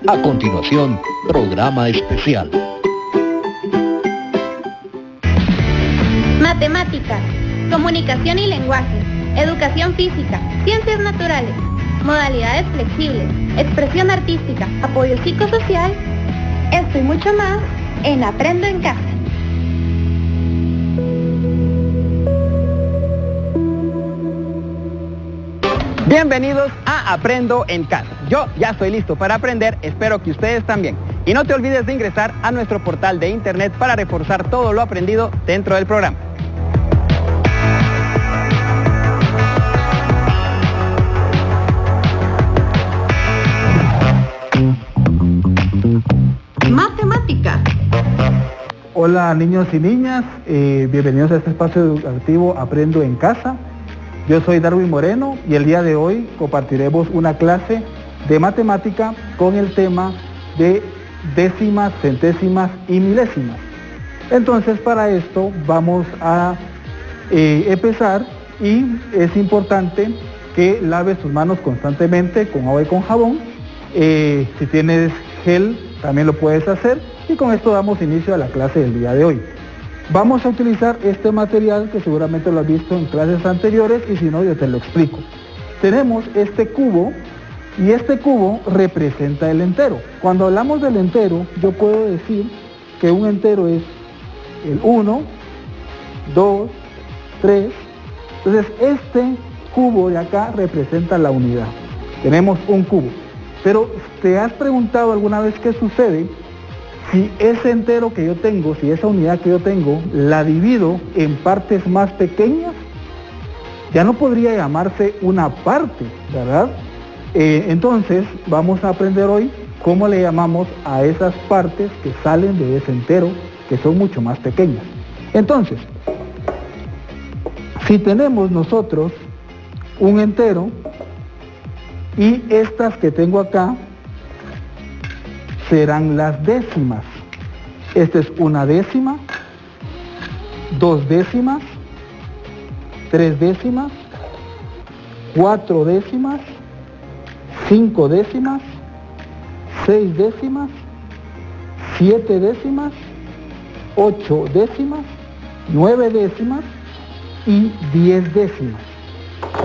A continuación, programa especial. Matemáticas, comunicación y lenguaje, educación física, ciencias naturales, modalidades flexibles, expresión artística, apoyo psicosocial, esto y mucho más en Aprendo en Casa. Bienvenidos a Aprendo en Casa. Yo ya estoy listo para aprender, espero que ustedes también. Y no te olvides de ingresar a nuestro portal de internet para reforzar todo lo aprendido dentro del programa. Matemáticas. Hola niños y niñas, bienvenidos a este espacio educativo Aprendo en Casa. Yo soy Darwin Moreno y el día de hoy compartiremos una clase de matemática con el tema de décimas, centésimas y milésimas. Entonces para esto vamos a empezar y es importante que laves tus manos constantemente con agua y con jabón. Si tienes gel también lo puedes hacer y con esto damos inicio a la clase del día de hoy. Vamos a utilizar este material que seguramente lo has visto en clases anteriores y si no yo te lo explico. Tenemos este cubo y este cubo representa el entero. Cuando hablamos del entero yo puedo decir que un entero es el 1, 2, 3. Entonces este cubo de acá representa la unidad. Tenemos un cubo. Pero ¿te has preguntado alguna vez qué sucede si ese entero que yo tengo, si esa unidad que yo tengo, la divido en partes más pequeñas? Ya no podría llamarse una parte, ¿verdad? Entonces, vamos a aprender hoy cómo le llamamos a esas partes que salen de ese entero, que son mucho más pequeñas. Entonces, si tenemos nosotros un entero, y estas que tengo acá, serán las décimas. Esta es una décima, 2 décimas, 3 décimas, 4 décimas, 5 décimas, 6 décimas, 7 décimas, 8 décimas, 9 décimas y 10 décimas.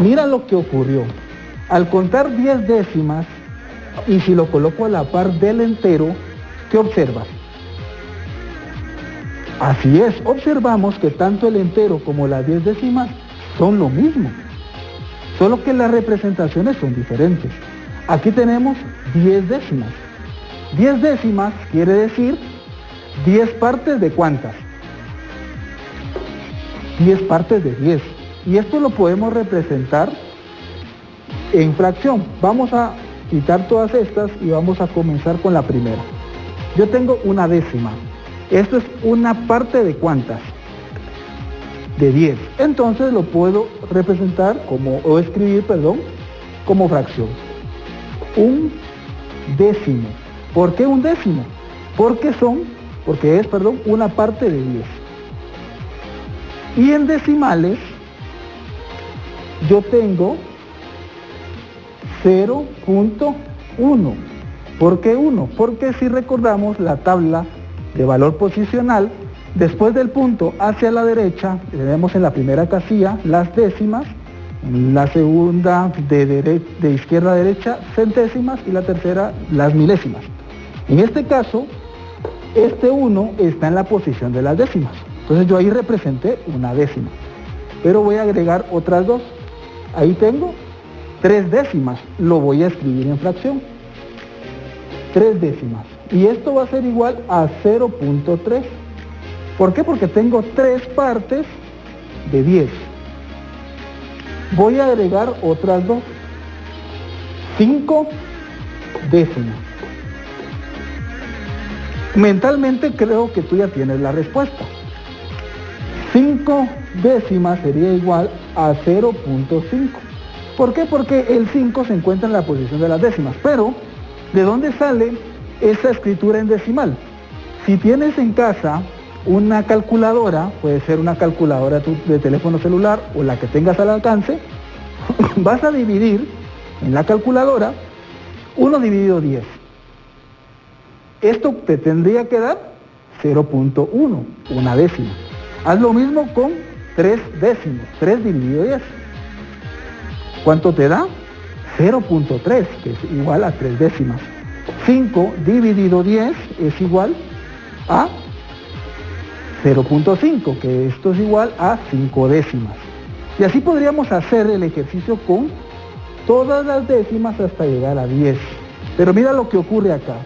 Mira lo que ocurrió. Al contar 10 décimas, y si lo coloco a la par del entero, ¿qué observas? Así es, observamos que tanto el entero como las 10 décimas son lo mismo, solo que las representaciones son diferentes. Aquí tenemos 10 décimas. 10 décimas quiere decir 10 partes de ¿cuántas? 10 partes de 10. Y esto lo podemos representar en fracción. Vamos a quitar todas estas y vamos a comenzar con la primera. Yo tengo una décima. Esto es una parte de ¿cuántas? De 10. Entonces lo puedo representar escribir como fracción. Un décimo. ¿Por qué un décimo? Porque es una parte de 10. Y en decimales yo tengo 0.1. ¿Por qué 1? Porque si recordamos la tabla de valor posicional, después del punto hacia la derecha, tenemos en la primera casilla las décimas, en la segunda de izquierda a derecha centésimas y la tercera las milésimas. En este caso, este 1 está en la posición de las décimas. Entonces yo ahí representé una décima. Pero voy a agregar otras dos. Ahí tengo 3 décimas, lo voy a escribir en fracción. 3 décimas. Y esto va a ser igual a 0.3. ¿Por qué? Porque tengo 3 partes de 10. Voy a agregar otras dos. 5 décimas. Mentalmente creo que tú ya tienes la respuesta. 5 décimas sería igual a 0.5. ¿Por qué? Porque el 5 se encuentra en la posición de las décimas. Pero, ¿de dónde sale esa escritura en decimal? Si tienes en casa una calculadora, puede ser una calculadora de teléfono celular o la que tengas al alcance, vas a dividir en la calculadora 1 dividido 10. Esto te tendría que dar 0.1, una décima. Haz lo mismo con 3 décimos, 3 dividido 10. ¿Cuánto te da? 0.3, que es igual a 3 décimas. 5 dividido 10 es igual a 0.5, que esto es igual a 5 décimas. Y así podríamos hacer el ejercicio con todas las décimas hasta llegar a 10. Pero mira lo que ocurre acá.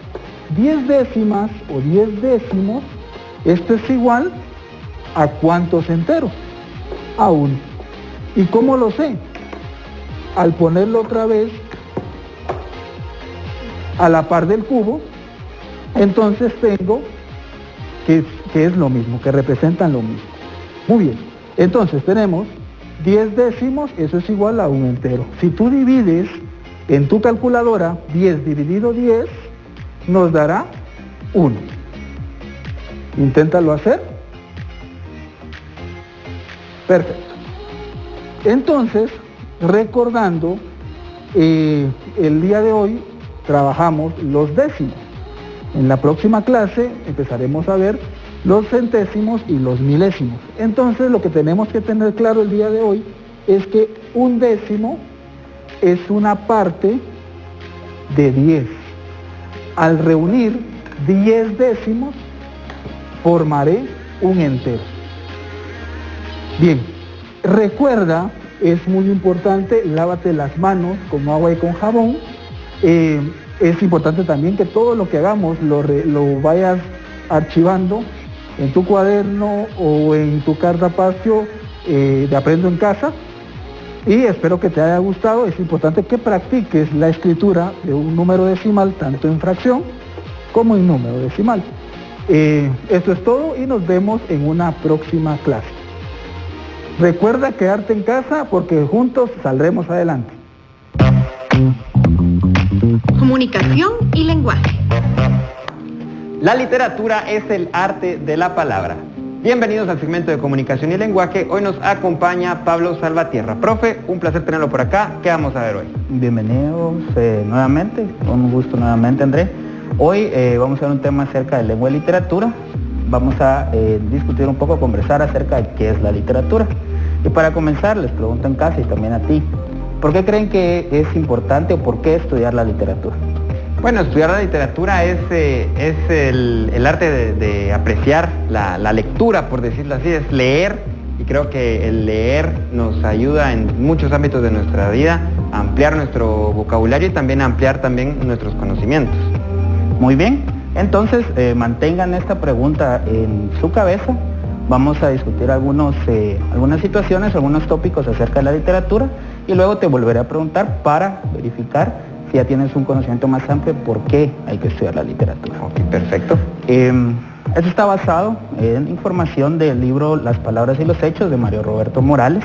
10 décimas o 10 décimos, esto es igual a ¿cuántos enteros? A 1. ¿Y cómo lo sé? Al ponerlo otra vez a la par del cubo, entonces tengo que es lo mismo, que representan lo mismo. Muy bien, entonces tenemos 10 décimos, eso es igual a un entero. Si tú divides en tu calculadora 10 dividido 10, nos dará 1. Inténtalo hacer. Perfecto. Entonces, recordando, el día de hoy trabajamos los décimos. En la próxima clase empezaremos a ver los centésimos y los milésimos. Entonces, lo que tenemos que tener claro el día de hoy es que un décimo es una parte de 10. Al reunir 10 décimos, formaré un entero. Bien, recuerda, es muy importante, lávate las manos con agua y con jabón. Es importante también que todo lo que hagamos lo vayas archivando en tu cuaderno o en tu cartapacio de Aprendo en Casa. Y espero que te haya gustado. Es importante que practiques la escritura de un número decimal, tanto en fracción como en número decimal. Esto es todo y nos vemos en una próxima clase. Recuerda quedarte en casa porque juntos saldremos adelante. Comunicación y lenguaje. La literatura es el arte de la palabra. Bienvenidos al segmento de comunicación y lenguaje. Hoy nos acompaña Pablo Salvatierra. Profe, un placer tenerlo por acá. ¿Qué vamos a ver hoy? Bienvenidos nuevamente, un gusto nuevamente, André. Hoy vamos a ver un tema acerca de lengua y literatura. Vamos a discutir un poco, conversar acerca de qué es la literatura. Y para comenzar, les pregunto en casa y también a ti, ¿por qué creen que es importante o por qué estudiar la literatura? Bueno, estudiar la literatura es el arte de apreciar la lectura, por decirlo así, es leer, y creo que el leer nos ayuda en muchos ámbitos de nuestra vida a ampliar nuestro vocabulario y también a ampliar también nuestros conocimientos. Muy bien, entonces mantengan esta pregunta en su cabeza. Vamos a discutir algunas situaciones, algunos tópicos acerca de la literatura y luego te volveré a preguntar para verificar si ya tienes un conocimiento más amplio por qué hay que estudiar la literatura. Ok, perfecto. Esto está basado en información del libro Las Palabras y los Hechos de Mario Roberto Morales,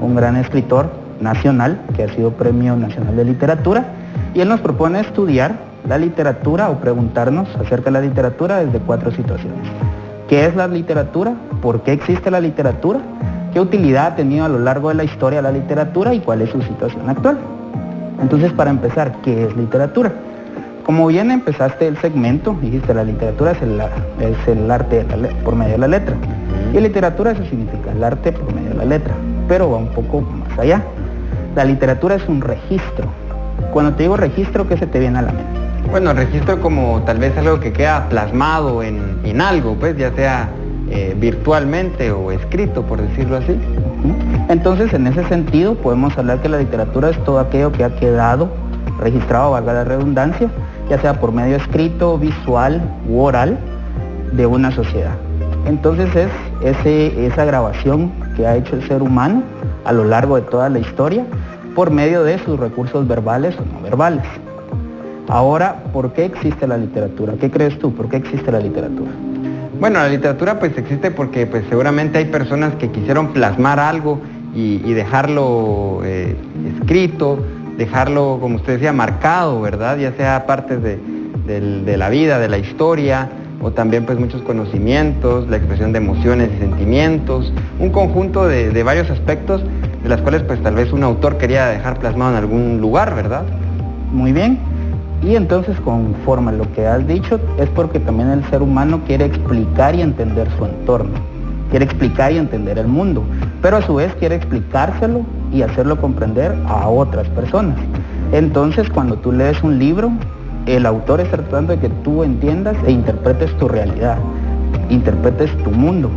un gran escritor nacional que ha sido Premio Nacional de Literatura, y él nos propone estudiar la literatura o preguntarnos acerca de la literatura desde 4 situaciones. ¿Qué es la literatura? ¿Por qué existe la literatura? ¿Qué utilidad ha tenido a lo largo de la historia la literatura y cuál es su situación actual? Entonces, para empezar, ¿qué es literatura? Como bien empezaste el segmento, dijiste la literatura es el arte por medio de la letra. Y literatura eso significa el arte por medio de la letra, pero va un poco más allá. La literatura es un registro. Cuando te digo registro, ¿qué se te viene a la mente? Bueno, registro como tal vez algo que queda plasmado en algo, pues ya sea virtualmente o escrito, por decirlo así. Entonces, en ese sentido, podemos hablar que la literatura es todo aquello que ha quedado registrado, valga la redundancia, ya sea por medio escrito, visual u oral de una sociedad. Entonces es esa grabación que ha hecho el ser humano a lo largo de toda la historia por medio de sus recursos verbales o no verbales. Ahora, ¿por qué existe la literatura? ¿Qué crees tú? ¿Por qué existe la literatura? Bueno, la literatura pues existe porque pues seguramente hay personas que quisieron plasmar algo y dejarlo escrito, dejarlo, como usted decía, marcado, ¿verdad? Ya sea parte de la vida, de la historia, o también pues muchos conocimientos, la expresión de emociones y sentimientos, un conjunto de varios aspectos de las cuales pues tal vez un autor quería dejar plasmado en algún lugar, ¿verdad? Muy bien. Y entonces, conforme a lo que has dicho, es porque también el ser humano quiere explicar y entender su entorno, quiere explicar y entender el mundo, pero a su vez quiere explicárselo y hacerlo comprender a otras personas. Entonces, cuando tú lees un libro, el autor está tratando de que tú entiendas e interpretes tu realidad, interpretes tu mundo.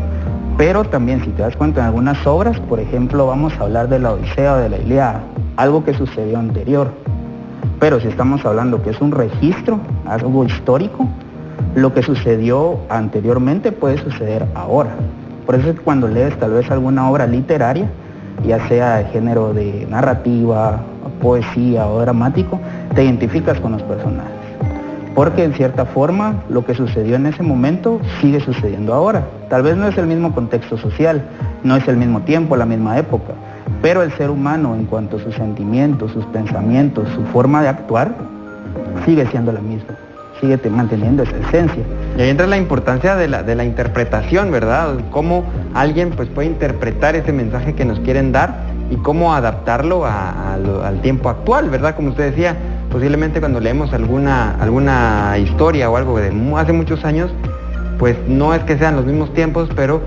Pero también, si te das cuenta, en algunas obras, por ejemplo, vamos a hablar de la Odisea o de la Ilíada, algo que sucedió anterior. Pero si estamos hablando que es un registro, algo histórico, lo que sucedió anteriormente puede suceder ahora. Por eso es que cuando lees tal vez alguna obra literaria, ya sea de género de narrativa, poesía o dramático, te identificas con los personajes. Porque en cierta forma lo que sucedió en ese momento sigue sucediendo ahora. Tal vez no es el mismo contexto social, no es el mismo tiempo, la misma época, pero el ser humano en cuanto a sus sentimientos, sus pensamientos, su forma de actuar, sigue siendo la misma, sigue manteniendo esa esencia. Y ahí entra la importancia de la interpretación, ¿verdad? Cómo alguien pues, puede interpretar ese mensaje que nos quieren dar y cómo adaptarlo al tiempo actual, ¿verdad? Como usted decía, posiblemente cuando leemos alguna historia o algo de hace muchos años, pues no es que sean los mismos tiempos, pero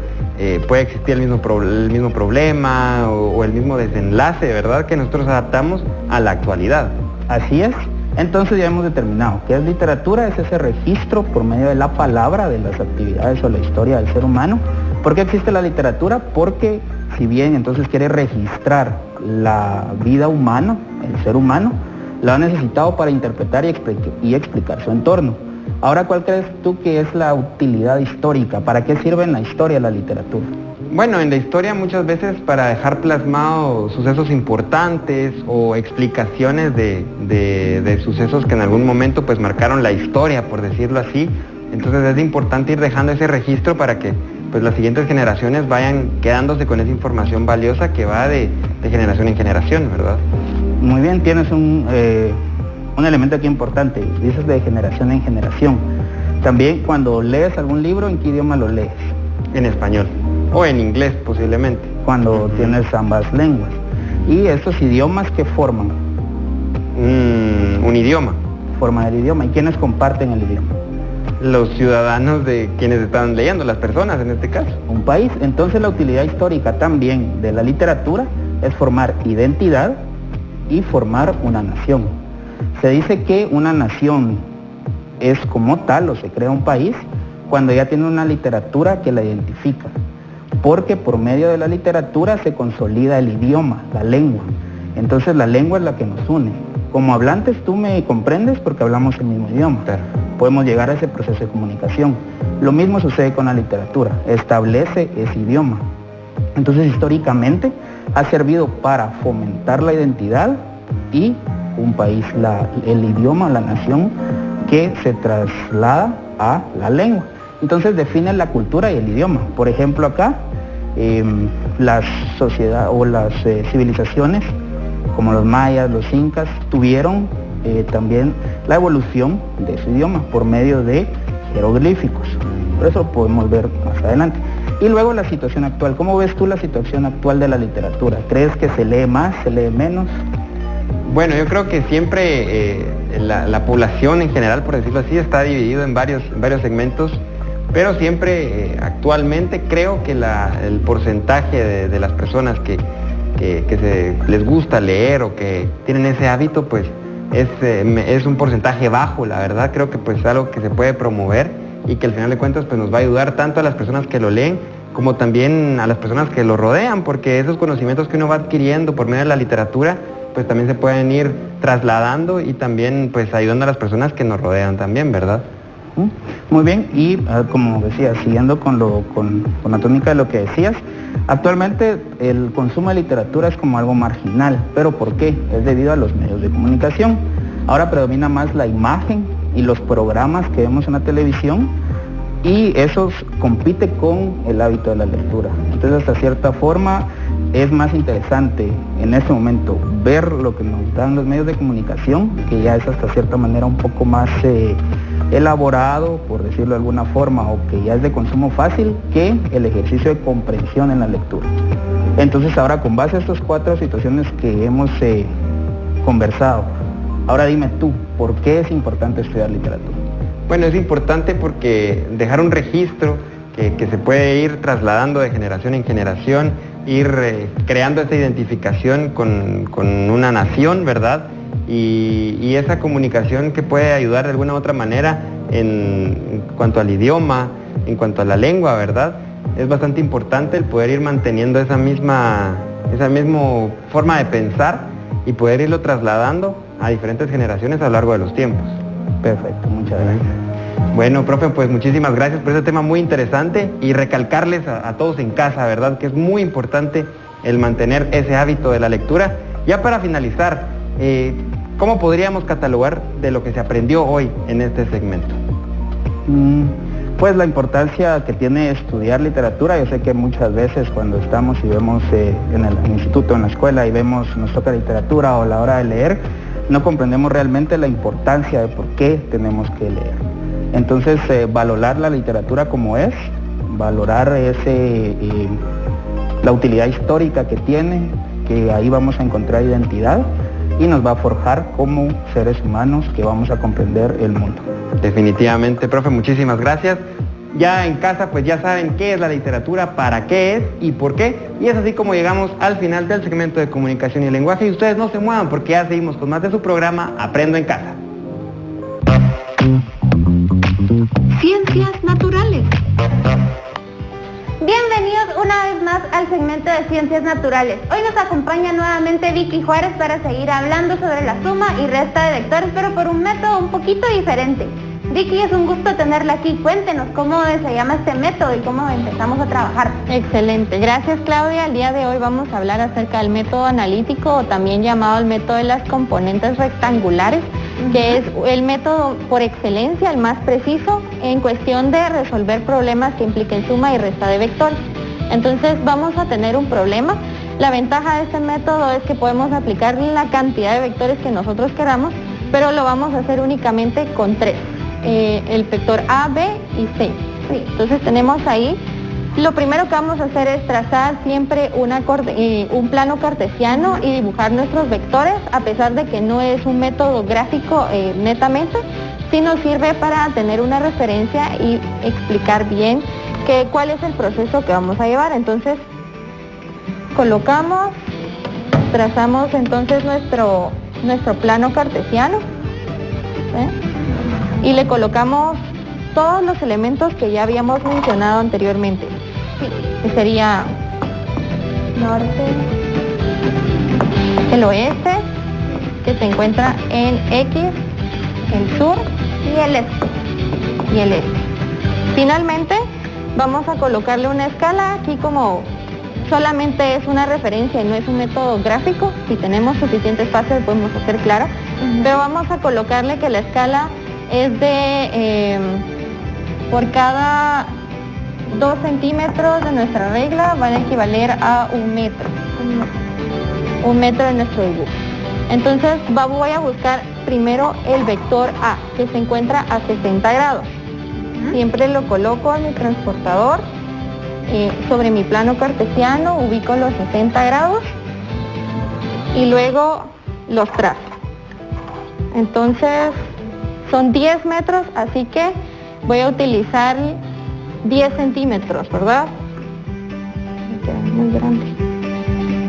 puede existir el mismo problema o el mismo desenlace, ¿verdad? Que nosotros adaptamos a la actualidad. Así es. Entonces ya hemos determinado que es literatura, es ese registro por medio de la palabra de las actividades o la historia del ser humano. ¿Por qué existe la literatura? Porque si bien entonces quiere registrar la vida humana, el ser humano, lo ha necesitado para interpretar y explicar su entorno. Ahora, ¿cuál crees tú que es la utilidad histórica? ¿Para qué sirve en la historia la literatura? Bueno, en la historia muchas veces para dejar plasmados sucesos importantes o explicaciones de sucesos que en algún momento pues marcaron la historia, por decirlo así. Entonces es importante ir dejando ese registro para que pues las siguientes generaciones vayan quedándose con esa información valiosa que va de generación en generación, ¿verdad? Muy bien, tienes un elemento aquí importante, dices de generación en generación. También cuando lees algún libro, ¿en qué idioma lo lees? En español, o en inglés posiblemente. Cuando tienes ambas lenguas. ¿Y estos idiomas qué forman? Un idioma. Forma del idioma. ¿Y quiénes comparten el idioma? Los ciudadanos de quienes están leyendo, las personas en este caso. Un país. Entonces la utilidad histórica también de la literatura es formar identidad y formar una nación. Se dice que una nación es como tal, o se crea un país, cuando ya tiene una literatura que la identifica. Porque por medio de la literatura se consolida el idioma, la lengua. Entonces la lengua es la que nos une. Como hablantes tú me comprendes porque hablamos el mismo idioma. Claro. Podemos llegar a ese proceso de comunicación. Lo mismo sucede con la literatura, establece ese idioma. Entonces históricamente ha servido para fomentar la identidad y un país, el idioma, la nación que se traslada a la lengua. Entonces define la cultura y el idioma. Por ejemplo acá, las sociedades o las civilizaciones como los mayas, los incas, tuvieron también la evolución de su idioma por medio de jeroglíficos. Por eso lo podemos ver más adelante. Y luego la situación actual. ¿Cómo ves tú la situación actual de la literatura? ¿Crees que se lee más, se lee menos? Bueno, yo creo que siempre la población en general, por decirlo así, está dividido en varios segmentos, pero siempre actualmente creo que el porcentaje de las personas que les gusta leer o que tienen ese hábito, pues es un porcentaje bajo, la verdad. Creo que pues es algo que se puede promover y que al final de cuentas pues nos va a ayudar tanto a las personas que lo leen como también a las personas que lo rodean, porque esos conocimientos que uno va adquiriendo por medio de la literatura pues también se pueden ir trasladando y también pues ayudando a las personas que nos rodean también, ¿verdad? Muy bien, y como decía, siguiendo con la tónica de lo que decías, actualmente el consumo de literatura es como algo marginal, pero ¿por qué? Es debido a los medios de comunicación. Ahora predomina más la imagen y los programas que vemos en la televisión y eso compite con el hábito de la lectura. Entonces, hasta cierta forma, es más interesante en este momento ver lo que nos dan los medios de comunicación, que ya es hasta cierta manera un poco más elaborado, por decirlo de alguna forma, o que ya es de consumo fácil, que el ejercicio de comprensión en la lectura. Entonces ahora, con base a estas 4 situaciones que hemos conversado, Ahora dime tú, ¿por qué es importante estudiar literatura? Bueno, es importante porque dejar un registro que se puede ir trasladando de generación en generación, ir creando esa identificación con una nación, ¿verdad? Y esa comunicación que puede ayudar de alguna u otra manera en cuanto al idioma, en cuanto a la lengua, ¿verdad? Es bastante importante el poder ir manteniendo esa misma forma de pensar y poder irlo trasladando a diferentes generaciones a lo largo de los tiempos. Perfecto, muchas gracias. Bueno, profe, pues muchísimas gracias por este tema muy interesante y recalcarles a todos en casa, ¿verdad? Que es muy importante el mantener ese hábito de la lectura. Ya para finalizar, ¿cómo podríamos catalogar de lo que se aprendió hoy en este segmento? Pues la importancia que tiene estudiar literatura. Yo sé que muchas veces cuando estamos y vemos en el instituto, en la escuela, y nos toca literatura o la hora de leer, no comprendemos realmente la importancia de por qué tenemos que leer. Entonces, valorar la literatura como es, valorar la utilidad histórica que tiene, que ahí vamos a encontrar identidad y nos va a forjar como seres humanos que vamos a comprender el mundo. Definitivamente, profe, muchísimas gracias. Ya en casa pues ya saben qué es la literatura, para qué es y por qué. Y es así como llegamos al final del segmento de comunicación y lenguaje. Y ustedes no se muevan porque ya seguimos con más de su programa Aprendo en Casa. Ciencias naturales. Bienvenidos una vez más al segmento de Ciencias Naturales. Hoy nos acompaña nuevamente Vicky Juárez para seguir hablando sobre la suma y resta de vectores, pero por un método un poquito diferente. Vicky, es un gusto tenerla aquí. Cuéntenos cómo se llama este método y cómo empezamos a trabajar. Excelente, gracias Claudia. El día de hoy vamos a hablar acerca del método analítico, o también llamado el método de las componentes rectangulares, que es el método por excelencia, el más preciso en cuestión de resolver problemas que impliquen suma y resta de vectores. Entonces vamos a tener un problema. La ventaja de este método es que podemos aplicar la cantidad de vectores que nosotros queramos, pero lo vamos a hacer únicamente con 3. El vector A, B y C. Sí. Entonces tenemos ahí, lo primero que vamos a hacer es trazar siempre un plano cartesiano y dibujar nuestros vectores, a pesar de que no es un método gráfico netamente, sí nos sirve para tener una referencia y explicar bien cuál es el proceso que vamos a llevar. Entonces colocamos, trazamos entonces nuestro plano cartesiano, y le colocamos todos los elementos que ya habíamos mencionado anteriormente. Que sería norte, el oeste, que se encuentra en X, el sur Y el este. y el este. Finalmente vamos a colocarle una escala. Aquí, como solamente es una referencia y no es un método gráfico, si tenemos suficiente espacio lo podemos hacer claro, pero vamos a colocarle que la escala es de por cada 2 centímetros de nuestra regla van a equivaler a 1 metro. 1 metro de nuestro dibujo. Entonces voy a buscar primero el vector A, que se encuentra a 60 grados. Siempre lo coloco en mi transportador, sobre mi plano cartesiano, ubico los 60 grados y luego los trazo. Entonces son 10 metros, así que voy a utilizar 10 centímetros, ¿verdad? Me queda muy grande.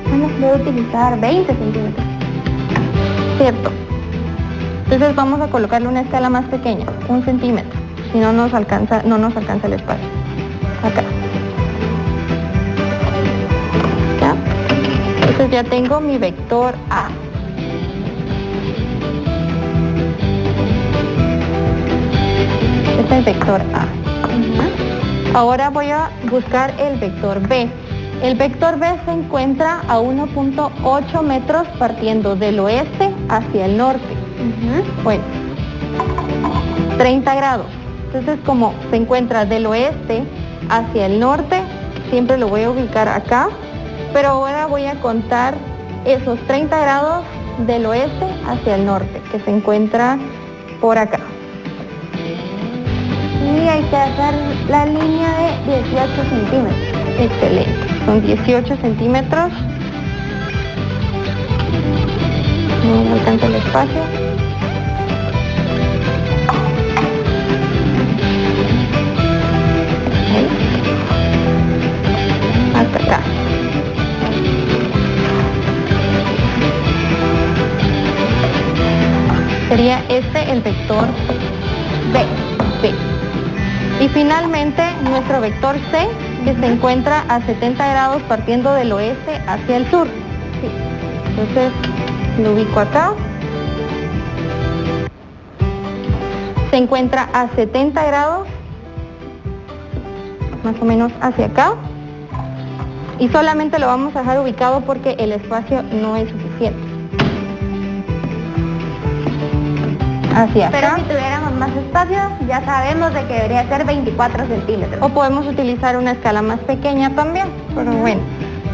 Bueno, voy a utilizar 20 centímetros. Cierto. Entonces vamos a colocarle una escala más pequeña, 1 centímetro. Si no nos alcanza el espacio. Acá. ¿Ya? Entonces ya tengo mi vector A. Este es el vector A. Ahora voy a buscar el vector B. El vector B se encuentra a 1.8 metros partiendo del oeste hacia el norte. Bueno, 30 grados. Entonces, como se encuentra del oeste hacia el norte, siempre lo voy a ubicar acá, pero ahora voy a contar esos 30 grados del oeste hacia el norte, que se encuentra por acá. Y hay que hacer la línea de 18 centímetros. Excelente. Son 18 centímetros. No me alcanza el espacio. el vector B. Y finalmente nuestro vector C, que se encuentra a 70 grados partiendo del oeste hacia el sur. Sí. Entonces lo ubico acá. Se encuentra a 70 grados, más o menos hacia acá. Y solamente lo vamos a dejar ubicado porque el espacio no es suficiente. Hacia acá. Pero si tuviéramos más espacio, ya sabemos de que debería ser 24 centímetros. O podemos utilizar una escala más pequeña también, pero bueno,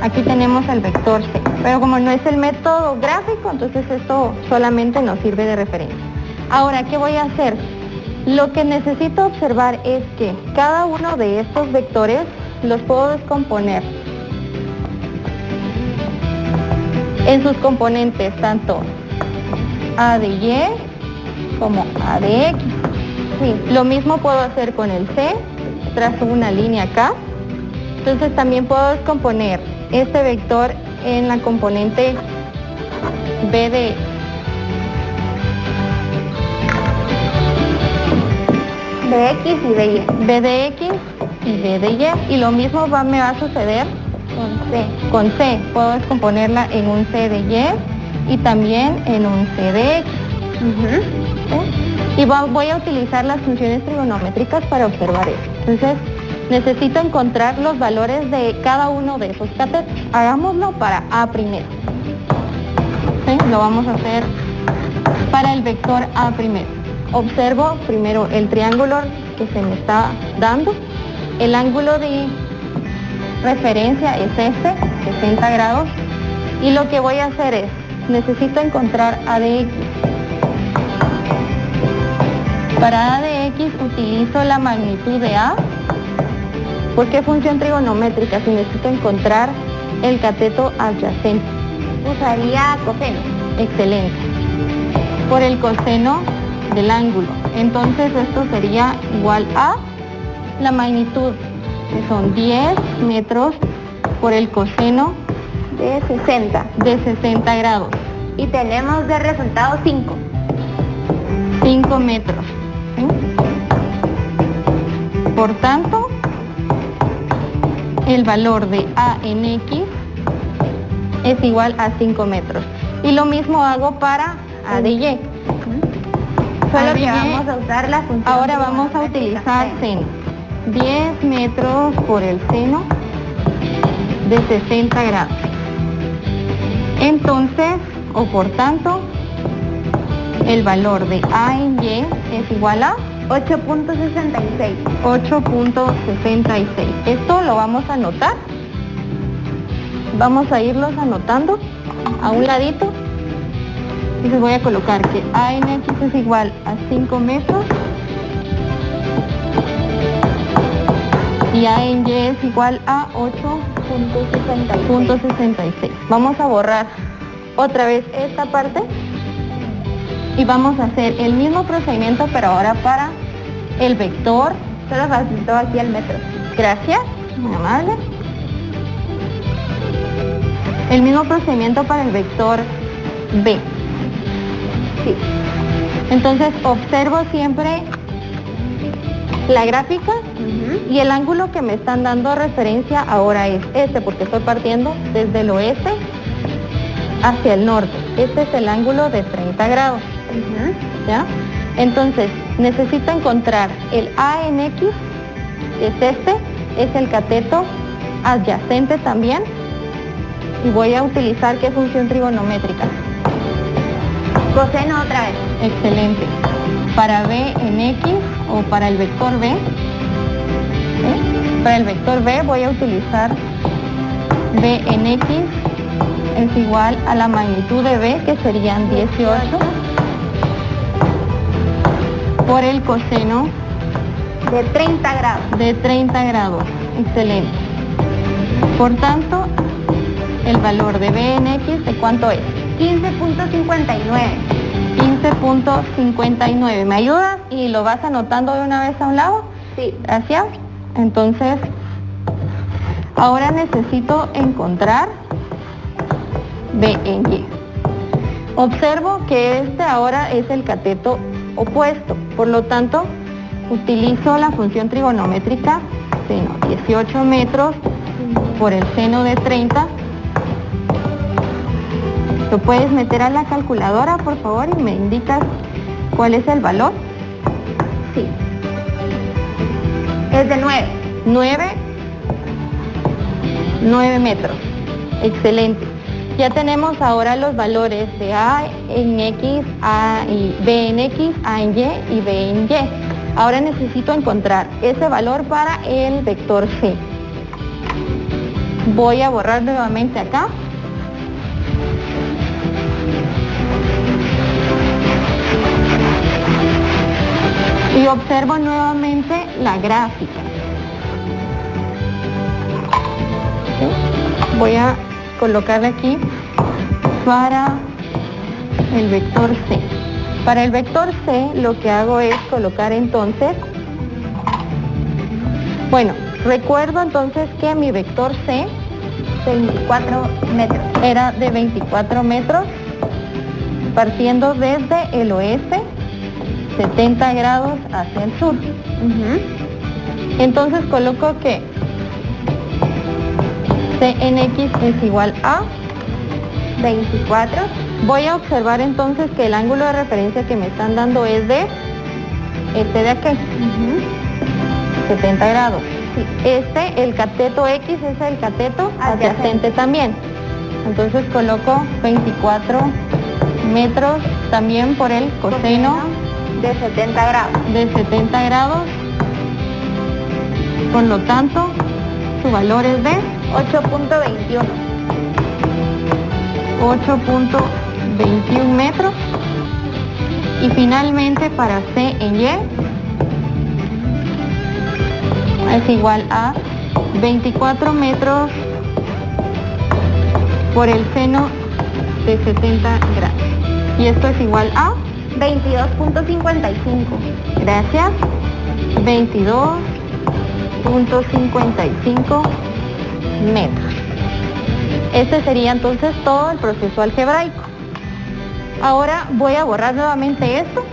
aquí tenemos el vector C. Pero como no es el método gráfico, entonces esto solamente nos sirve de referencia. Ahora, ¿qué voy a hacer? Lo que necesito observar es que cada uno de estos vectores los puedo descomponer en sus componentes, tanto A de Y como A de X. Sí, lo mismo puedo hacer con el C, trazo una línea acá. Entonces también puedo descomponer este vector en la componente B de X y de Y. B de X y B de Y. Y lo mismo me va a suceder con C. Puedo descomponerla en un C de Y y también en un C de X. ¿Sí? Y voy a utilizar las funciones trigonométricas para observar esto. Entonces necesito encontrar los valores de cada uno de esos catetos. Hagámoslo para A primero. ¿Sí? Lo vamos a hacer para el vector A primero. Observo primero el triángulo que se me está dando. El ángulo de referencia es este, 60 grados. Y lo que voy a hacer es, necesito encontrar A de X. Para A de X utilizo la magnitud de A. ¿Por qué función trigonométrica? Si necesito encontrar el cateto adyacente. Usaría coseno. Excelente. Por el coseno del ángulo. Entonces esto sería igual a la magnitud, que son 10 metros por el coseno de 60. De 60 grados. Y tenemos de resultado 5. 5 metros. ¿Sí? Por tanto, el valor de A en X es igual a 5 metros. Y lo mismo hago para A de Y. Solo que vamos a usar la función. Ahora vamos a utilizar seno. 10 metros por el seno de 60 grados. Entonces, o por tanto, el valor de A en Y es igual a 8.66. 8.66. Esto lo vamos a anotar. Vamos a irlos anotando a un ladito. Entonces voy a colocar que A en X es igual a 5 metros y A en Y es igual a 8.66. Vamos a borrar otra vez esta parte y vamos a hacer el mismo procedimiento, pero ahora para el vector. Solo facilitó aquí el metro. Gracias, muy amable. El mismo procedimiento para el vector B. Sí. Entonces observo siempre la gráfica y el ángulo que me están dando referencia ahora es este, porque estoy partiendo desde el oeste hacia el norte. Este es el ángulo de 30 grados. ¿Ya? Entonces necesito encontrar el A en X, que es este, es el cateto adyacente también, y voy a utilizar ¿qué función trigonométrica? Coseno otra vez. Excelente. Para B en X o para el vector B, ¿sí? Para el vector B voy a utilizar B en X es igual a la magnitud de B, que serían 18, por el coseno de 30 grados. De 30 grados. Excelente. Por tanto, el valor de B en X, ¿de cuánto es? 15.59. 15.59. ¿Me ayudas? Y lo vas anotando de una vez a un lado. Sí. Gracias. Entonces, ahora necesito encontrar B en Y. Observo que este ahora es el cateto opuesto, por lo tanto utilizo la función trigonométrica seno 18 metros por el seno de 30. Lo puedes meter a la calculadora, por favor, y me indicas cuál es el valor. Sí. Es de 9. 9 metros. Excelente. Ya tenemos ahora los valores de A en X, A y B en X, A en Y y B en Y. Ahora necesito encontrar ese valor para el vector C. Voy a borrar nuevamente acá. Y observo nuevamente la gráfica. ¿Sí? Voy a colocarle aquí para el vector C. Para el vector C lo que hago es colocar entonces, bueno, recuerdo entonces que mi vector C 24 metros. era de 24 metros, partiendo desde el oeste, 70 grados hacia el sur. Entonces coloco que C en X es igual a 24. Voy a observar entonces que el ángulo de referencia que me están dando es de este de aquí, 70 grados. Sí. El cateto X es el cateto adyacente también. Entonces coloco 24 metros también por el coseno de 70 grados. De 70 grados. Por lo tanto, su valor es de 8.21. 8.21 metros. Y finalmente para C en Y es igual a 24 metros por el seno de 70 grados. Y esto es igual a 22.55. Gracias. 22.55 metros. Este sería entonces todo el proceso algebraico. Ahora voy a borrar nuevamente esto.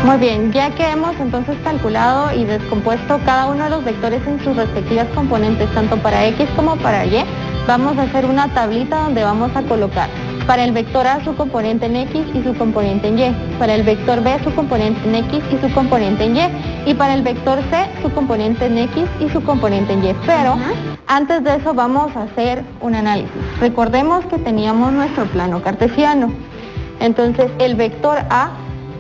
Muy bien, ya que hemos entonces calculado y descompuesto cada uno de los vectores en sus respectivas componentes, tanto para X como para Y, vamos a hacer una tablita donde vamos a colocar para el vector A su componente en X y su componente en Y, para el vector B su componente en X y su componente en Y, y para el vector C su componente en X y su componente en Y. Pero antes de eso vamos a hacer un análisis. Recordemos que teníamos nuestro plano cartesiano. Entonces el vector A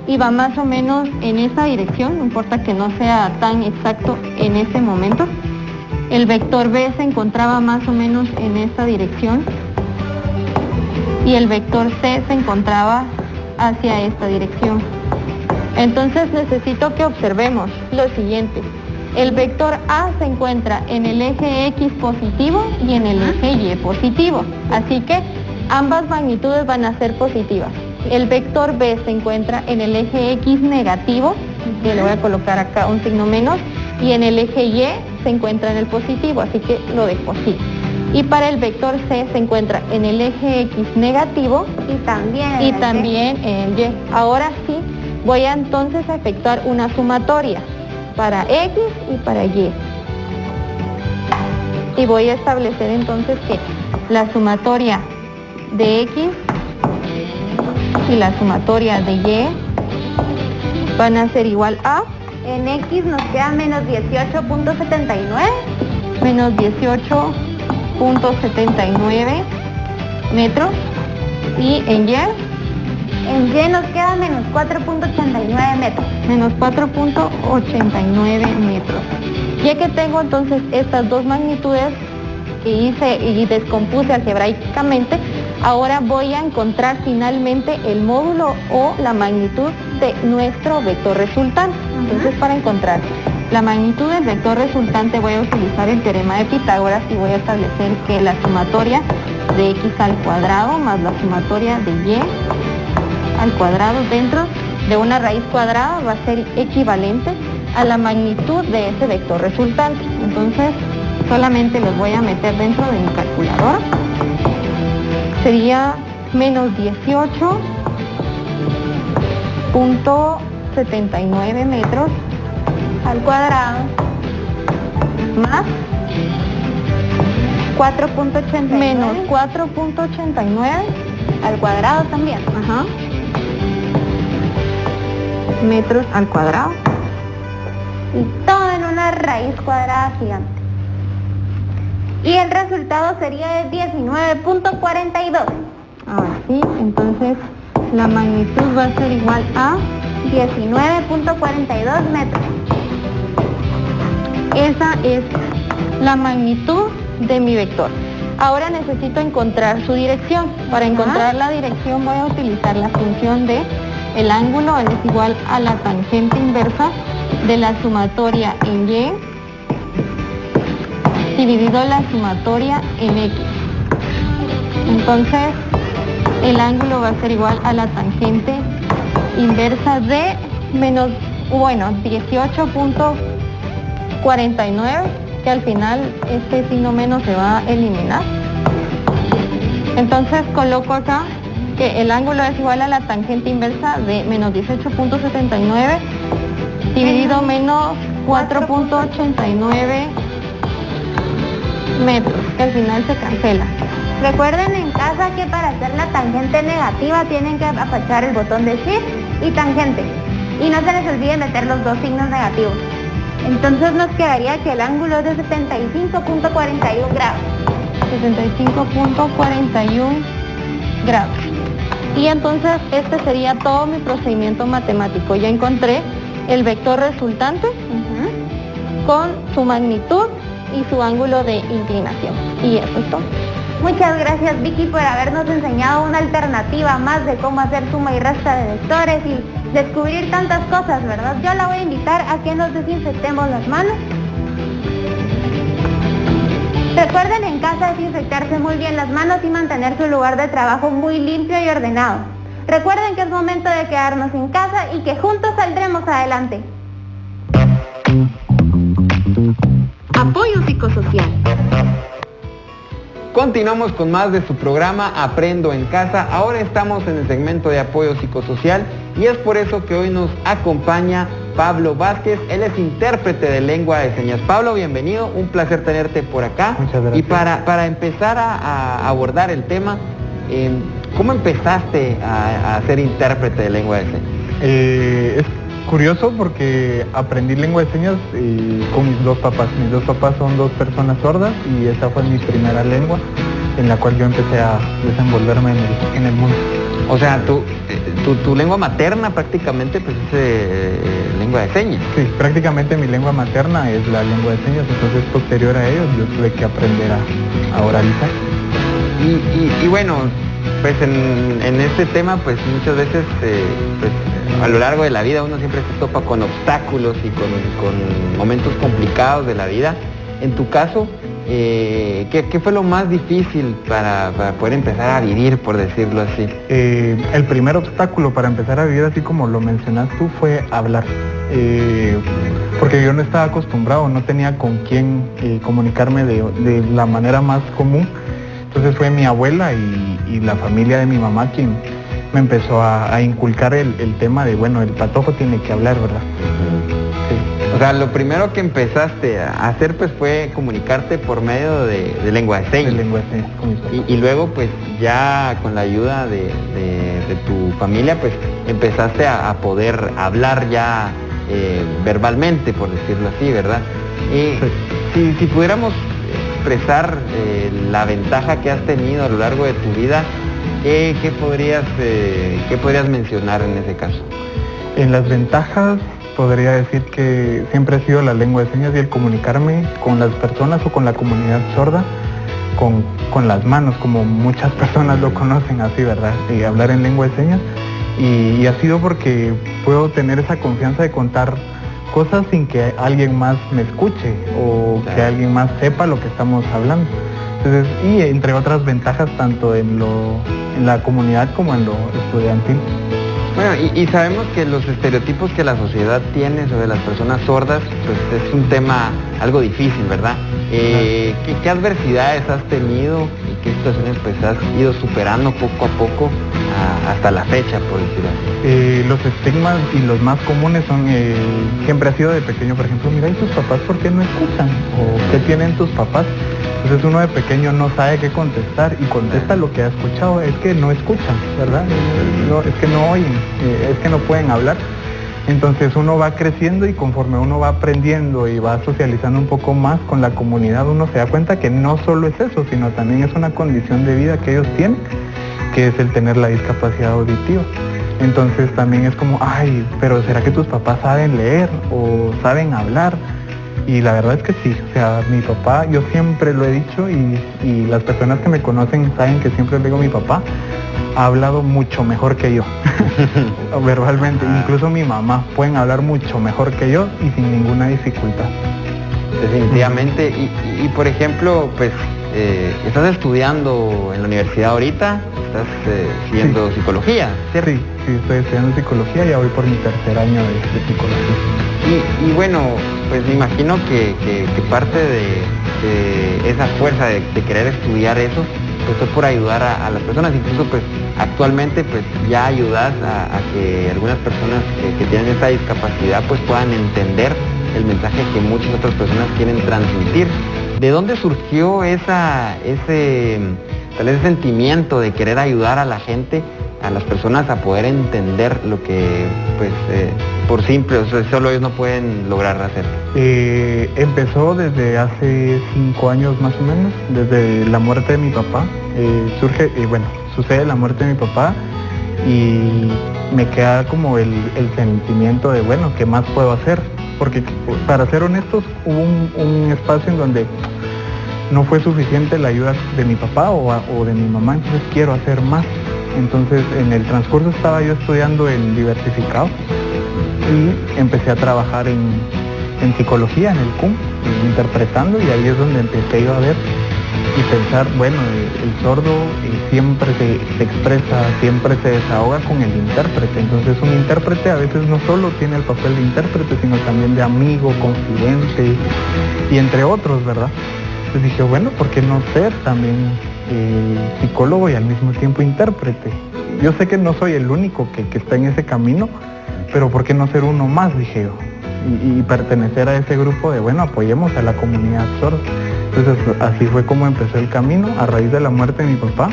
iba más o menos en esa dirección, no importa que no sea tan exacto en ese momento. El vector B se encontraba más o menos en esta dirección y el vector C se encontraba hacia esta dirección. Entonces necesito que observemos lo siguiente. El vector A se encuentra en el eje X positivo y en el eje Y positivo, así que ambas magnitudes van a ser positivas. El vector B se encuentra en el eje X negativo, que le voy a colocar acá un signo menos, y en el eje Y se encuentra en el positivo, así que lo dejo así. Y para el vector C se encuentra en el eje X negativo y también en Y. Ahora sí, voy a entonces a efectuar una sumatoria para X y para Y. Y voy a establecer entonces que la sumatoria de X y la sumatoria de Y van a ser igual a, en X nos queda menos 18.79. Menos 18.79 metros. Y en Y. En Y nos queda menos 4.89 metros. Menos 4.89 metros. Ya que tengo entonces estas dos magnitudes que hice y descompuse algebraicamente, ahora voy a encontrar finalmente el módulo o la magnitud de nuestro vector resultante. Entonces, para encontrar la magnitud del vector resultante voy a utilizar el teorema de Pitágoras y voy a establecer que la sumatoria de X al cuadrado más la sumatoria de Y al cuadrado dentro de una raíz cuadrada va a ser equivalente a la magnitud de ese vector resultante. Entonces, solamente los voy a meter dentro de mi calculadora. Sería menos 18.79 metros al cuadrado más 4.89 menos 4.89 al cuadrado también. Ajá. Metros al cuadrado. Y todo en una raíz cuadrada gigante. Y el resultado sería de 19.42. Ahora sí, entonces la magnitud va a ser igual a 19.42 metros. Esa es la magnitud de mi vector. Ahora necesito encontrar su dirección. Para encontrar la dirección voy a utilizar la función de el ángulo es igual a la tangente inversa de la sumatoria en y dividido la sumatoria en x. Entonces el ángulo va a ser igual a la tangente inversa de menos, 18.49, que al final este signo menos se va a eliminar. Entonces coloco acá que el ángulo es igual a la tangente inversa de menos 18.79 dividido menos 4.89 metros, que al final se cancela. Recuerden en casa que para hacer la tangente negativa tienen que apachar el botón de Shift y tangente. Y no se les olvide meter los dos signos negativos. Entonces nos quedaría que el ángulo es de 75.41 grados. 75.41 grados. Y entonces este sería todo mi procedimiento matemático. Ya encontré el vector resultante con su magnitud y su ángulo de inclinación. Y eso es todo. Muchas gracias, Vicky, por habernos enseñado una alternativa más de cómo hacer suma y resta de vectores y descubrir tantas cosas, ¿verdad? Yo la voy a invitar a que nos desinfectemos las manos. Recuerden en casa desinfectarse muy bien las manos y mantener su lugar de trabajo muy limpio y ordenado. Recuerden que es momento de quedarnos en casa y que juntos saldremos adelante. Apoyo psicosocial. Continuamos con más de su programa Aprendo en Casa. Ahora estamos en el segmento de apoyo psicosocial y es por eso que hoy nos acompaña Pablo Vázquez. Él es intérprete de lengua de señas. Pablo, bienvenido, un placer tenerte por acá. Muchas gracias. Y para empezar a abordar el tema, ¿cómo empezaste a ser intérprete de lengua de señas? Es curioso porque aprendí lengua de señas con mis dos papás. Mis dos papás son dos personas sordas y esa fue mi primera lengua en la cual yo empecé a desenvolverme en el mundo. O sea, tu lengua materna prácticamente pues es lengua de señas. Sí, prácticamente mi lengua materna es la lengua de señas, entonces posterior a ello yo tuve que aprender a oralizar. Y bueno, pues en este tema pues muchas veces pues a lo largo de la vida uno siempre se topa con obstáculos y con momentos complicados de la vida. En tu caso, ¿qué fue lo más difícil para poder empezar a vivir, por decirlo así? El primer obstáculo para empezar a vivir, así como lo mencionas tú, fue hablar. Porque yo no estaba acostumbrado, no tenía con quién comunicarme de la manera más común. Entonces fue mi abuela y la familia de mi mamá quien me empezó a inculcar el tema de, bueno, el patojo tiene que hablar, ¿verdad? Sí. O sea, lo primero que empezaste a hacer pues fue comunicarte por medio de lengua de señas. De lengua de señas, con mis papás. Y luego pues ya con la ayuda de tu familia pues empezaste a poder hablar ya verbalmente, por decirlo así, ¿verdad? Si pudiéramos expresar la ventaja que has tenido a lo largo de tu vida, ¿qué podrías mencionar en ese caso? En las ventajas podría decir que siempre ha sido la lengua de señas y el comunicarme con las personas o con la comunidad sorda con las manos, como muchas personas lo conocen así, ¿verdad? Hablar en lengua de señas y ha sido porque puedo tener esa confianza de contar cosas sin que alguien más me escuche o que alguien más sepa lo que estamos hablando. Entonces, y entre otras ventajas tanto en la comunidad como en lo estudiantil. Bueno, y sabemos que los estereotipos que la sociedad tiene sobre las personas sordas, pues es un tema algo difícil, ¿verdad? ¿Qué adversidades has tenido y qué situaciones pues has ido superando poco a poco hasta la fecha, por decirlo así? Los estigmas y los más comunes son, siempre ha sido de pequeño, por ejemplo, mira, ¿y tus papás por qué no escuchan? ¿O qué tienen tus papás? Entonces uno de pequeño no sabe qué contestar y contesta lo que ha escuchado, es que no escuchan, ¿verdad? No, es que no oyen, es que no pueden hablar. Entonces uno va creciendo y conforme uno va aprendiendo y va socializando un poco más con la comunidad, uno se da cuenta que no solo es eso, sino también es una condición de vida que ellos tienen, que es el tener la discapacidad auditiva. Entonces también es como, ay, pero ¿será que tus papás saben leer o saben hablar? Y la verdad es que sí, o sea, mi papá, yo siempre lo he dicho y las personas que me conocen saben que siempre le digo, mi papá ha hablado mucho mejor que yo, verbalmente, incluso mi mamá, pueden hablar mucho mejor que yo y sin ninguna dificultad. Definitivamente, y por ejemplo, pues, estás estudiando en la universidad ahorita, estás siguiendo psicología, ¿cierto? Sí, estoy estudiando psicología, ya voy por mi tercer año de psicología. Y bueno, pues me imagino que parte de esa fuerza de querer estudiar eso, pues fue por ayudar a las personas, incluso pues actualmente pues ya ayudas a que algunas personas que tienen esta discapacidad pues puedan entender el mensaje que muchas otras personas quieren transmitir. ¿De dónde surgió ese sentimiento de querer ayudar a la gente, a las personas a poder entender lo que pues por simple, o sea, solo ellos no pueden lograr hacer? Empezó desde hace 5 años más o menos, desde la muerte de mi papá. Sucede la muerte de mi papá y me queda como el sentimiento de, bueno, ¿qué más puedo hacer? Porque para ser honestos, hubo un espacio en donde no fue suficiente la ayuda de mi papá o de mi mamá, entonces quiero hacer más. Entonces en el transcurso estaba yo estudiando en diversificado y empecé a trabajar en psicología, en el CUM, interpretando, y ahí es donde empecé yo a ver y pensar, bueno, el sordo siempre se expresa, siempre se desahoga con el intérprete. Entonces un intérprete a veces no solo tiene el papel de intérprete, sino también de amigo, confidente y entre otros, ¿verdad? Entonces dije, bueno, ¿por qué no ser también psicólogo y al mismo tiempo intérprete? Yo sé que no soy el único que está en ese camino, pero ¿por qué no ser uno más? Dije yo, y pertenecer a ese grupo de, bueno, apoyemos a la comunidad sorda. Entonces así fue como empezó el camino, a raíz de la muerte de mi papá,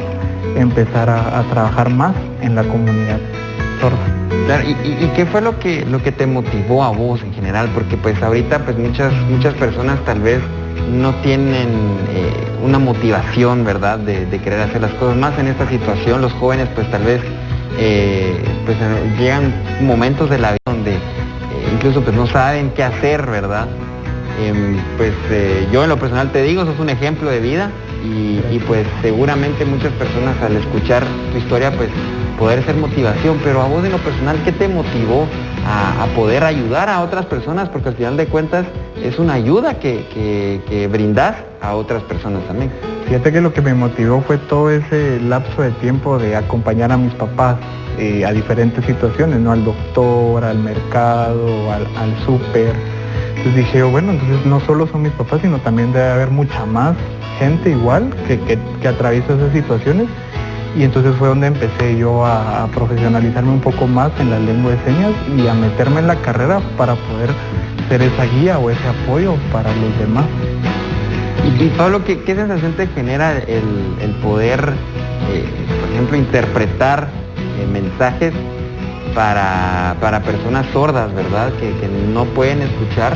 empezar a trabajar más en la comunidad sorda. Claro, ¿y qué fue lo que te motivó a vos en general? Porque pues ahorita pues muchas personas tal vez no tienen una motivación, ¿verdad?, de querer hacer las cosas más en esta situación. Los jóvenes pues tal vez pues llegan momentos de la vida donde incluso pues no saben qué hacer, ¿verdad? Yo en lo personal te digo, sos un ejemplo de vida y pues seguramente muchas personas al escuchar tu historia pues poder ser motivación, pero a vos en lo personal, ¿qué te motivó a poder ayudar a otras personas? Porque al final de cuentas es una ayuda que brindás a otras personas también. Fíjate que lo que me motivó fue todo ese lapso de tiempo de acompañar a mis papás a diferentes situaciones, ¿no? Al doctor, al mercado, al súper. Entonces dije, bueno, entonces no solo son mis papás, sino también debe haber mucha más gente igual que atraviesa esas situaciones. Y entonces fue donde empecé yo a profesionalizarme un poco más en la lengua de señas y a meterme en la carrera para poder ser esa guía o ese apoyo para los demás. Y Pablo, ¿qué sensación te genera el poder, por ejemplo, interpretar mensajes para personas sordas, ¿verdad? Que no pueden escuchar,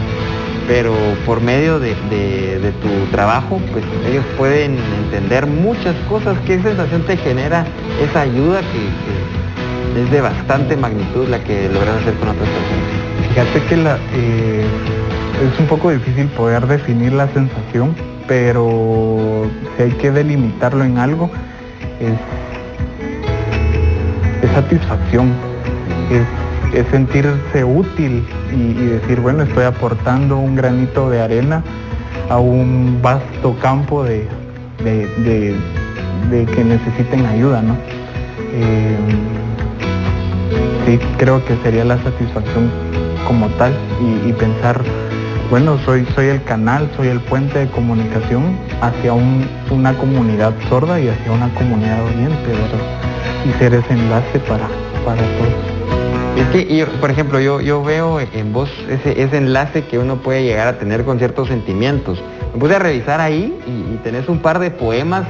pero por medio de tu trabajo, pues ellos pueden entender muchas cosas? ¿Qué sensación te genera esa ayuda que es de bastante magnitud la que logras hacer con otras personas? Fíjate que es un poco difícil poder definir la sensación, pero si hay que delimitarlo en algo, es satisfacción, es sentirse útil y decir, bueno, estoy aportando un granito de arena a un vasto campo de que necesiten ayuda, ¿no? Sí, creo que sería la satisfacción como tal y pensar, Bueno, soy el canal, soy el puente de comunicación hacia una comunidad sorda y hacia una comunidad oyente, ¿verdad? Y ser ese enlace para todos. Es que, por ejemplo, yo veo en vos ese enlace que uno puede llegar a tener con ciertos sentimientos. Me puse a revisar ahí y tenés un par de poemas.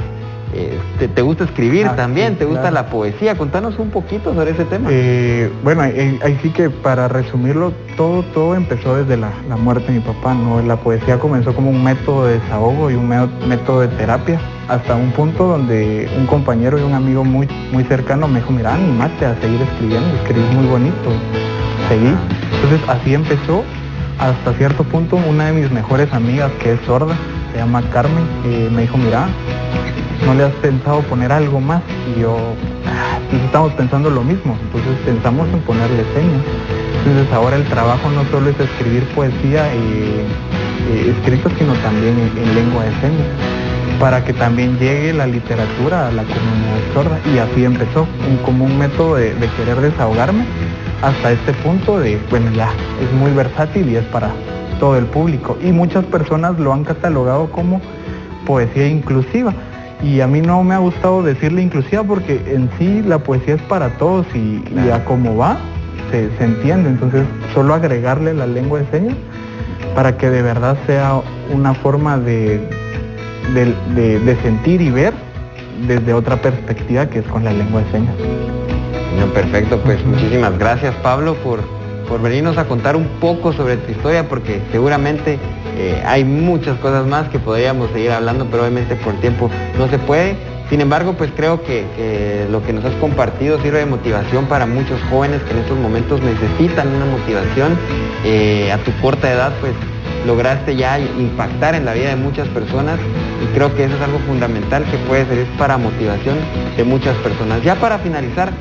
¿Te gusta escribir también? Sí, ¿Te gusta claro. la poesía? Contanos un poquito sobre ese tema. Bueno, ahí sí que para resumirlo, todo empezó desde la muerte de mi papá, ¿no? La poesía comenzó como un método de desahogo y un método de terapia, hasta un punto donde un compañero y un amigo muy cercano me dijo, mira, animate a seguir escribiendo, escribís muy bonito, seguí. Entonces así empezó, hasta cierto punto una de mis mejores amigas, que es sorda, se llama Carmen, me dijo, mira, ¿no le has pensado poner algo más? Y yo, pues estamos pensando lo mismo, entonces pensamos en ponerle señas. Entonces ahora el trabajo no solo es escribir poesía escrito, sino también en lengua de señas, para que también llegue la literatura a la comunidad sorda. Y así empezó, como un método de querer desahogarme, hasta este punto de, bueno, ya, es muy versátil y es para todo el público. Y muchas personas lo han catalogado como poesía inclusiva. Y a mí no me ha gustado decirle inclusiva porque en sí la poesía es para todos y a como va se entiende. Entonces solo agregarle la lengua de señas para que de verdad sea una forma de sentir y ver desde otra perspectiva, que es con la lengua de señas. No, perfecto, pues muchísimas gracias, Pablo, por venirnos a contar un poco sobre tu historia, porque seguramente hay muchas cosas más que podríamos seguir hablando, pero obviamente por tiempo no se puede. Sin embargo, pues creo que lo que nos has compartido sirve de motivación para muchos jóvenes que en estos momentos necesitan una motivación. A tu corta edad, pues lograste ya impactar en la vida de muchas personas y creo que eso es algo fundamental que puede servir para motivación de muchas personas. Ya para finalizar,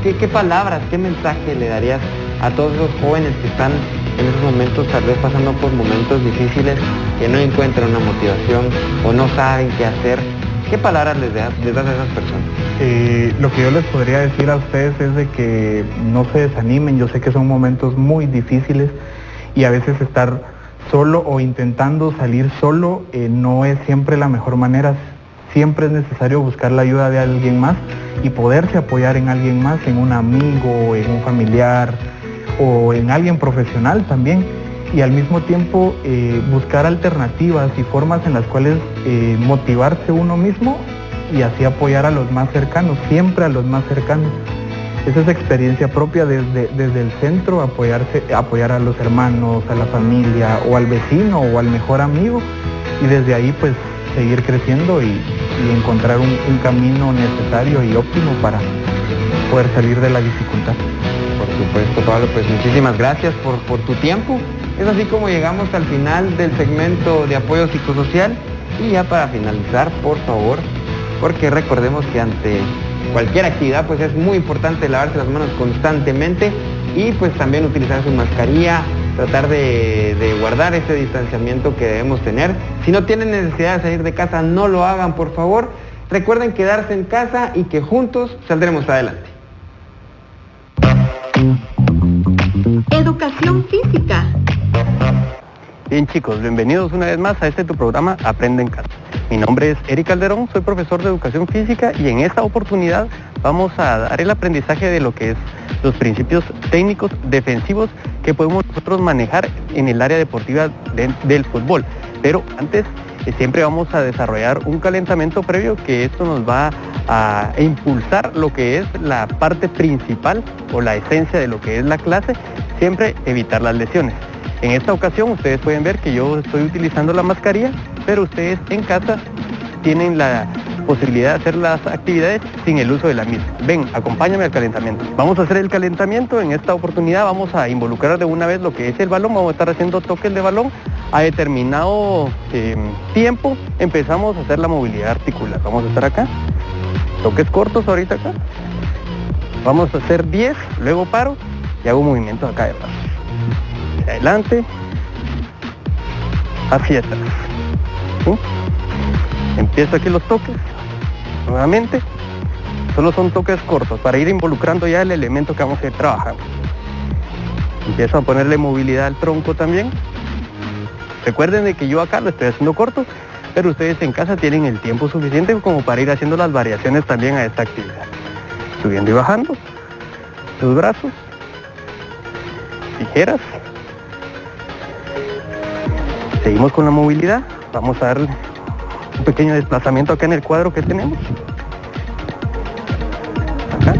¿qué palabras, qué mensaje le darías a todos esos jóvenes que están en esos momentos tal vez pasando por momentos difíciles, que no encuentran una motivación o no saben qué hacer? ¿Qué palabras les das a esas personas? Lo que yo les podría decir a ustedes es de que no se desanimen. Yo sé que son momentos muy difíciles y a veces estar solo o intentando salir solo no es siempre la mejor manera. Siempre es necesario buscar la ayuda de alguien más y poderse apoyar en alguien más, en un amigo, en un familiar o en alguien profesional también. Y al mismo tiempo buscar alternativas y formas en las cuales motivarse uno mismo y así apoyar a los más cercanos, siempre a los más cercanos. Esa es experiencia propia desde el centro, apoyar a los hermanos, a la familia o al vecino o al mejor amigo, y desde ahí pues seguir creciendo y encontrar un camino necesario y óptimo para poder salir de la dificultad. Por supuesto, Pablo, pues muchísimas gracias por tu tiempo. Es así como llegamos al final del segmento de apoyo psicosocial. Y ya para finalizar, por favor, porque recordemos que ante cualquier actividad pues es muy importante lavarse las manos constantemente y pues también utilizar su mascarilla, tratar de guardar ese distanciamiento que debemos tener. Si no tienen necesidad de salir de casa, no lo hagan, por favor. Recuerden quedarse en casa y que juntos saldremos adelante. Educación física. Bien, chicos, bienvenidos una vez más a tu programa Aprende en Casa. Mi nombre es Eric Calderón, soy profesor de Educación Física y en esta oportunidad vamos a dar el aprendizaje de lo que es los principios técnicos defensivos que podemos nosotros manejar en el área deportiva del fútbol. Pero antes siempre vamos a desarrollar un calentamiento previo, que esto nos va a impulsar lo que es la parte principal o la esencia de lo que es la clase, siempre evitar las lesiones. En esta ocasión ustedes pueden ver que yo estoy utilizando la mascarilla, pero ustedes en casa tienen la posibilidad de hacer las actividades sin el uso de la misma. Ven, acompáñame al calentamiento. Vamos a hacer el calentamiento. En esta oportunidad vamos a involucrar de una vez lo que es el balón. Vamos a estar haciendo toques de balón. A determinado tiempo empezamos a hacer la movilidad articular. Vamos a estar acá. Toques cortos ahorita acá. Vamos a hacer 10, luego paro y hago movimientos acá de paso. Hacia adelante, hacia atrás. ¿Sí? Empiezo aquí los toques, nuevamente. Solo son toques cortos para ir involucrando ya el elemento que vamos a ir trabajando. Empiezo a ponerle movilidad al tronco también. Recuerden de que yo acá lo estoy haciendo corto, pero ustedes en casa tienen el tiempo suficiente como para ir haciendo las variaciones también a esta actividad. Subiendo y bajando, los brazos, tijeras. Seguimos con la movilidad, vamos a dar un pequeño desplazamiento acá en el cuadro que tenemos. Acá.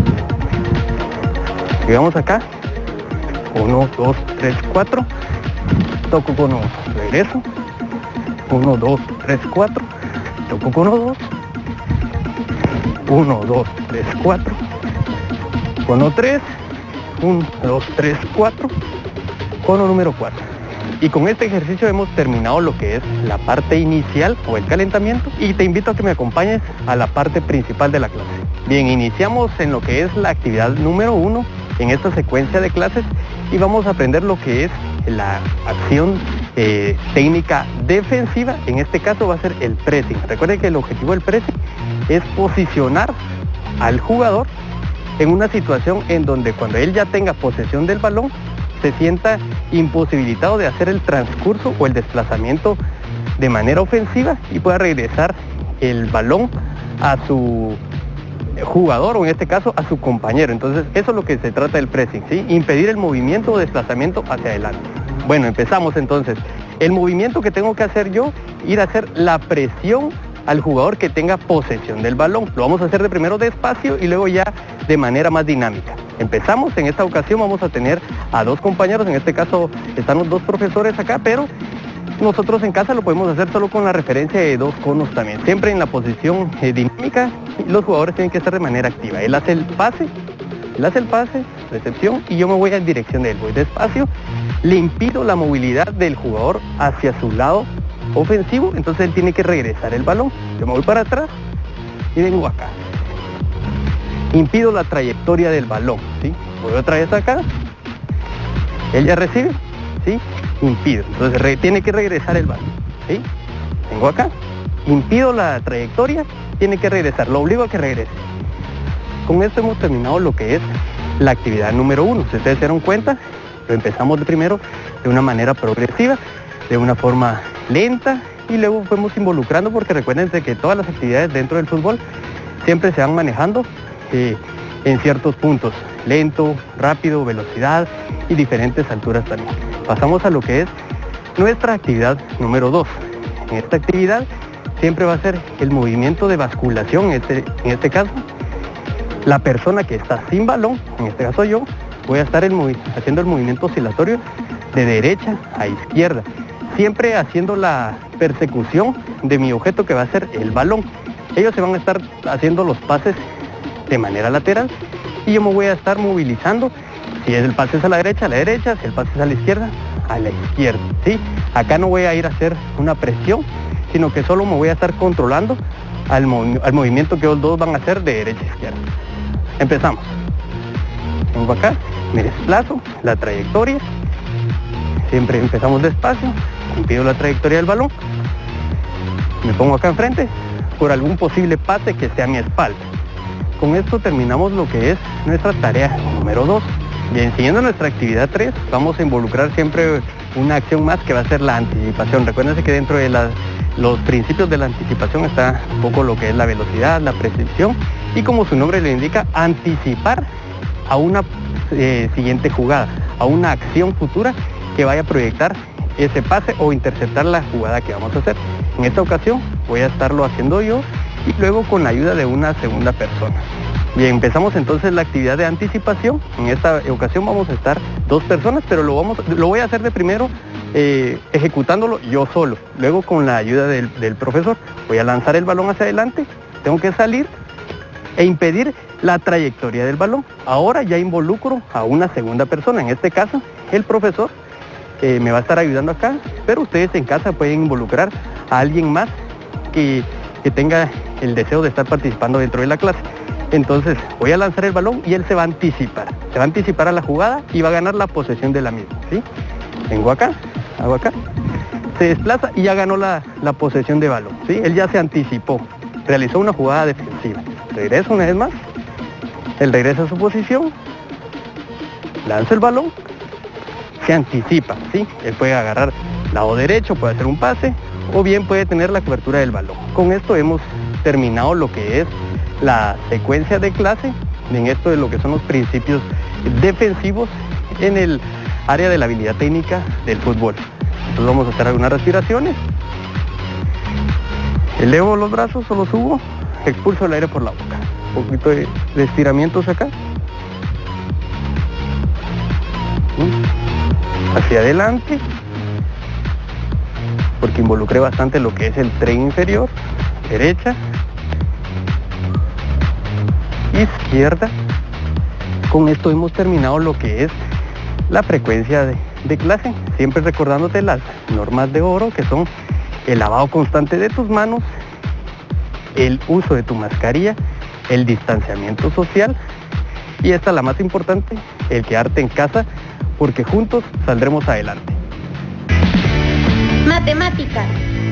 Llegamos acá, 1, 2, 3, 4, toco con 1, regreso, 1, 2, 3, 4, toco con 1, 2, 1, 2, 3, 4, cono 3, 1, 2, 3, 4, cono número 4. Y con este ejercicio hemos terminado lo que es la parte inicial o el calentamiento y te invito a que me acompañes a la parte principal de la clase. Bien, iniciamos en lo que es la actividad número 1 en esta secuencia de clases y vamos a aprender lo que es la acción técnica defensiva. En este caso va a ser el pressing. Recuerden que el objetivo del pressing es posicionar al jugador en una situación en donde cuando él ya tenga posesión del balón se sienta imposibilitado de hacer el transcurso o el desplazamiento de manera ofensiva y pueda regresar el balón a su jugador o en este caso a su compañero. Entonces eso es lo que se trata del pressing, ¿sí? Impedir el movimiento o desplazamiento hacia adelante. Bueno, empezamos entonces. El movimiento que tengo que hacer yo, ir a hacer la presión al jugador que tenga posesión del balón. Lo vamos a hacer de primero despacio y luego ya de manera más dinámica. Empezamos, en esta ocasión vamos a tener a 2 compañeros, en este caso están los 2 profesores acá, pero nosotros en casa lo podemos hacer solo con la referencia de 2 conos también, siempre en la posición dinámica. Los jugadores tienen que estar de manera activa. Él hace el pase, recepción, y yo me voy en dirección de él, voy despacio, le impido la movilidad del jugador hacia su lado ofensivo, entonces él tiene que regresar el balón. Yo me voy para atrás y vengo acá. Impido la trayectoria del balón, ¿sí? Voy otra vez acá, él ya recibe, ¿sí? Impido, entonces tiene que regresar el balón, ¿sí? Vengo acá, impido la trayectoria, tiene que regresar, lo obligo a que regrese. Con esto hemos terminado lo que es la actividad número 1. Si ustedes se dieron cuenta, lo empezamos de primero de una manera progresiva, de una forma lenta, y luego fuimos involucrando, porque recuérdense que todas las actividades dentro del fútbol siempre se van manejando en ciertos puntos, lento, rápido, velocidad y diferentes alturas también. Pasamos a lo que es nuestra actividad número 2. En esta actividad siempre va a ser el movimiento de basculación, en este caso, la persona que está sin balón, en este caso yo, voy a estar haciendo el movimiento oscilatorio de derecha a izquierda, siempre haciendo la persecución de mi objeto que va a ser el balón. Ellos se van a estar haciendo los pases de manera lateral y yo me voy a estar movilizando. Si el pase es a la derecha, si el pase es a la izquierda, ¿sí? Acá no voy a ir a hacer una presión, sino que solo me voy a estar controlando al movimiento que los dos van a hacer de derecha a izquierda. Empezamos. Vengo acá, me desplazo, la trayectoria, siempre empezamos despacio, impido la trayectoria del balón, me pongo acá enfrente por algún posible pase que sea a mi espalda. Con esto terminamos lo que es nuestra tarea número 2. Bien, siguiendo nuestra actividad 3, vamos a involucrar siempre una acción más que va a ser la anticipación. Recuérdense que dentro de los principios de la anticipación está un poco lo que es la velocidad, la precisión y, como su nombre le indica, anticipar a una siguiente jugada, a una acción futura que vaya a proyectar ese pase o interceptar la jugada que vamos a hacer. En esta ocasión voy a estarlo haciendo yo y luego con la ayuda de una segunda persona. Bien, empezamos entonces la actividad de anticipación. En esta ocasión vamos a estar 2 personas, pero lo voy a hacer de primero ejecutándolo yo solo. Luego con la ayuda del profesor voy a lanzar el balón hacia adelante, tengo que salir e impedir la trayectoria del balón. Ahora ya involucro a una segunda persona, en este caso el profesor me va a estar ayudando acá, pero ustedes en casa pueden involucrar a alguien más que tenga el deseo de estar participando dentro de la clase. Entonces voy a lanzar el balón y él se va a anticipar a la jugada y va a ganar la posesión de la misma, ¿sí? Vengo acá, hago acá, se desplaza y ya ganó la posesión de balón, ¿sí? Él ya se anticipó, realizó una jugada defensiva. Regreso una vez más, él regresa a su posición, lanza el balón se anticipa, ¿sí? Él puede agarrar lado derecho, puede hacer un pase, o bien puede tener la cobertura del balón. Con esto hemos terminado lo que es la secuencia de clase, en esto de lo que son los principios defensivos en el área de la habilidad técnica del fútbol. Entonces vamos a hacer algunas respiraciones. Elevo los brazos o los subo, expulso el aire por la boca. Un poquito de estiramientos acá. Hacia adelante, porque involucré bastante lo que es el tren inferior. Derecha, izquierda. Con esto hemos terminado lo que es la frecuencia de clase, siempre recordándote las normas de oro, que son el lavado constante de tus manos, el uso de tu mascarilla, el distanciamiento social, y esta la más importante, el quedarte en casa, porque juntos saldremos adelante. Matemáticas,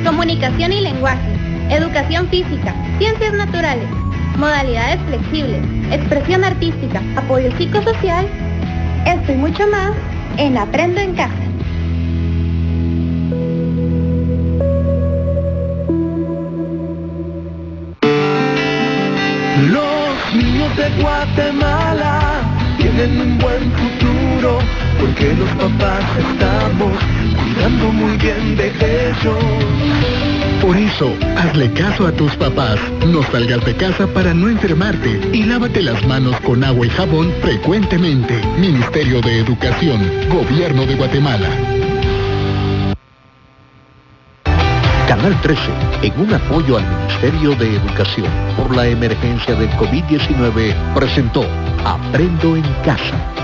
comunicación y lenguaje, educación física, ciencias naturales, modalidades flexibles, expresión artística, apoyo psicosocial, esto y mucho más en Aprendo en Casa. Los niños de Guatemala tienen un buen futuro, porque los papás estamos cuidando muy bien de ellos. Por eso, hazle caso a tus papás. No salgas de casa para no enfermarte y lávate las manos con agua y jabón frecuentemente. Ministerio de Educación, Gobierno de Guatemala. Canal 13, en un apoyo al Ministerio de Educación por la emergencia del COVID-19, presentó Aprendo en Casa.